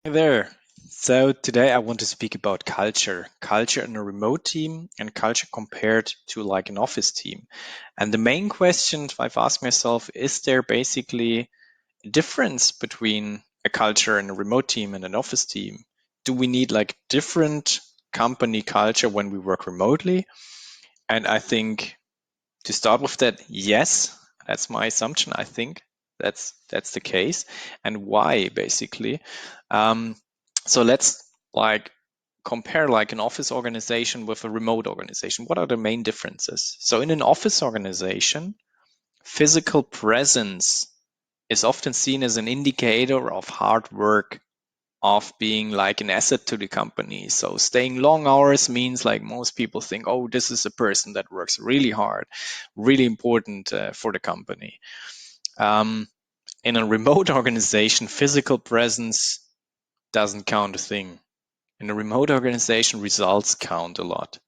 Hey there. So today I want to speak about culture in a remote team and culture compared to like an office team. And the main question I've asked myself, is there basically a difference between a culture in a remote team and an office team? Do we need like different company culture when we work remotely? And I think to start with that, yes, that's my assumption. I think that's the case. And why basically? Um, so let's like compare like an office organization with a remote organization. What are the main differences? So in an office organization, physical presence is often seen as an indicator of hard work, of being like an asset to the company. So staying long hours means like most people think, oh, this is a person that works really hard, really important for the company. Um, in a remote organization, physical presence doesn't count a thing. In a remote organization, results count a lot.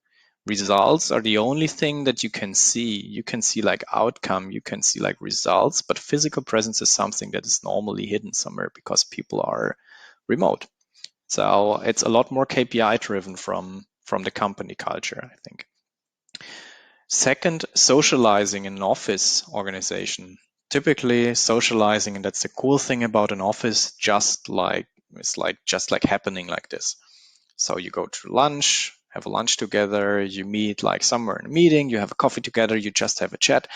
Results are the only thing that you can see. You can see like outcome, you can see like results, but physical presence is something that is normally hidden somewhere because people are remote. So it's a lot more KPI driven from the company culture, I think. Second, socializing in an office organization. Typically socializing, and that's the cool thing about an office, just like happening like this. So you go to lunch, have a lunch together, you meet like somewhere in a meeting, you have a coffee together, you just have a chat,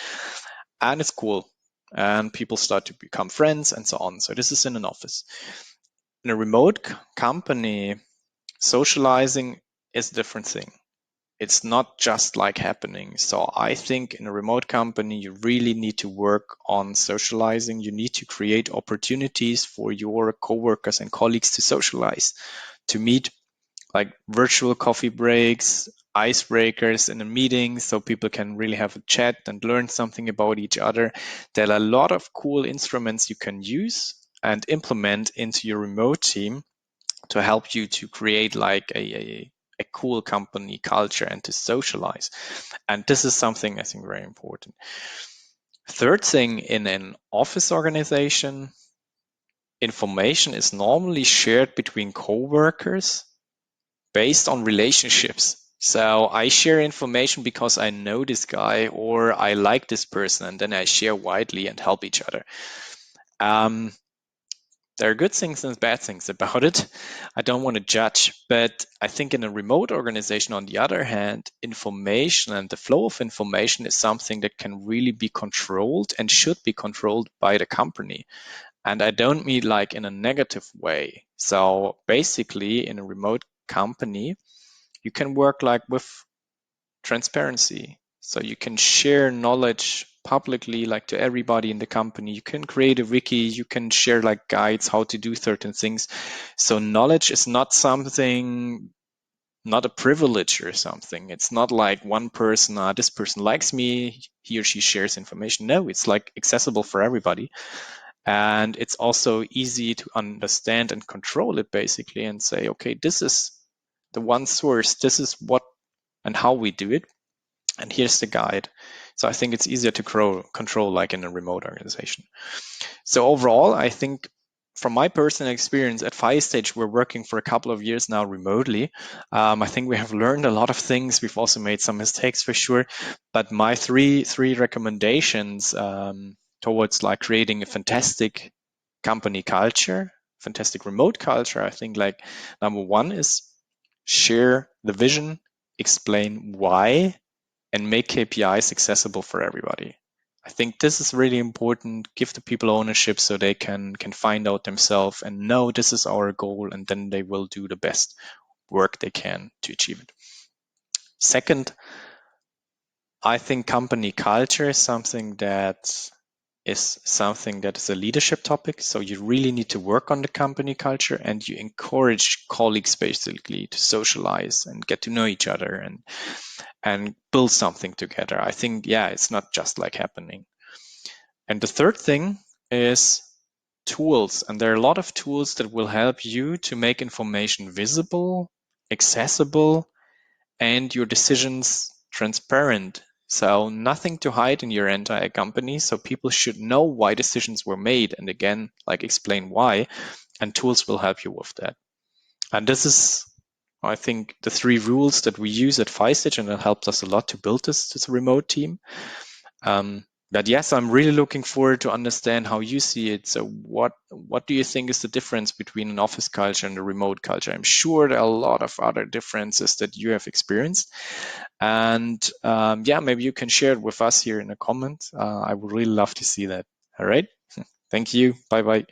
and it's cool. And people start to become friends and so on. So this is in an office. In a remote company, socializing is a different thing. It's not just like happening. So I think in a remote company, you really need to work on socializing. You need to create opportunities for your coworkers and colleagues to socialize, to meet, like virtual coffee breaks, icebreakers in a meeting so people can really have a chat and learn something about each other. There are a lot of cool instruments you can use and implement into your remote team to help you to create like a cool company culture and to socialize. And this is something I think very important. Third thing, in an office organization, information is normally shared between coworkers based on relationships. So I share information because I know this guy or I like this person, and then I share widely and help each other. Um, There are good things and bad things about it. I don't want to judge, but I think in a remote organization, on the other hand, information and the flow of information is something that can really be controlled and should be controlled by the company. And I don't mean like in a negative way. So basically, in a remote company, you can work like with transparency. So you can share knowledge publicly, like to everybody in the company. You can create a wiki, you can share like guides how to do certain things. So knowledge is not something, not a privilege or something. It's not like one person, this person likes me, he or she shares information. No, it's like accessible for everybody. And it's also easy to understand and control it basically and say, okay, this is the one source, this is what and how we do it, and here's the guide. So I think it's easier to control like in a remote organization. So overall, I think from my personal experience at Filestage, we're working for a couple of years now remotely. I think we have learned a lot of things. We've also made some mistakes for sure. But my three recommendations towards like creating a fantastic company culture, fantastic remote culture, I think like number one is share the vision, explain why, and make KPIs accessible for everybody. I think this is really important. Give the people ownership so they can find out themselves and know this is our goal, and then they will do the best work they can to achieve it. Second, I think company culture is something that is a leadership topic. So you really need to work on the company culture, and you encourage colleagues basically to socialize and get to know each other and build something together. I think, yeah, it's not just like happening. And the third thing is tools. And there are a lot of tools that will help you to make information visible, accessible, and your decisions transparent. So nothing to hide in your entire company. So people should know why decisions were made, and again, like explain why, and tools will help you with that. And this is, I think, the three rules that we use at Filestage, and it helped us a lot to build this remote team. But yes, I'm really looking forward to understand how you see it. So what do you think is the difference between an office culture and a remote culture? I'm sure there are a lot of other differences that you have experienced. And yeah, maybe you can share it with us here in a comment. I would really love to see that. All right. Thank you. Bye bye.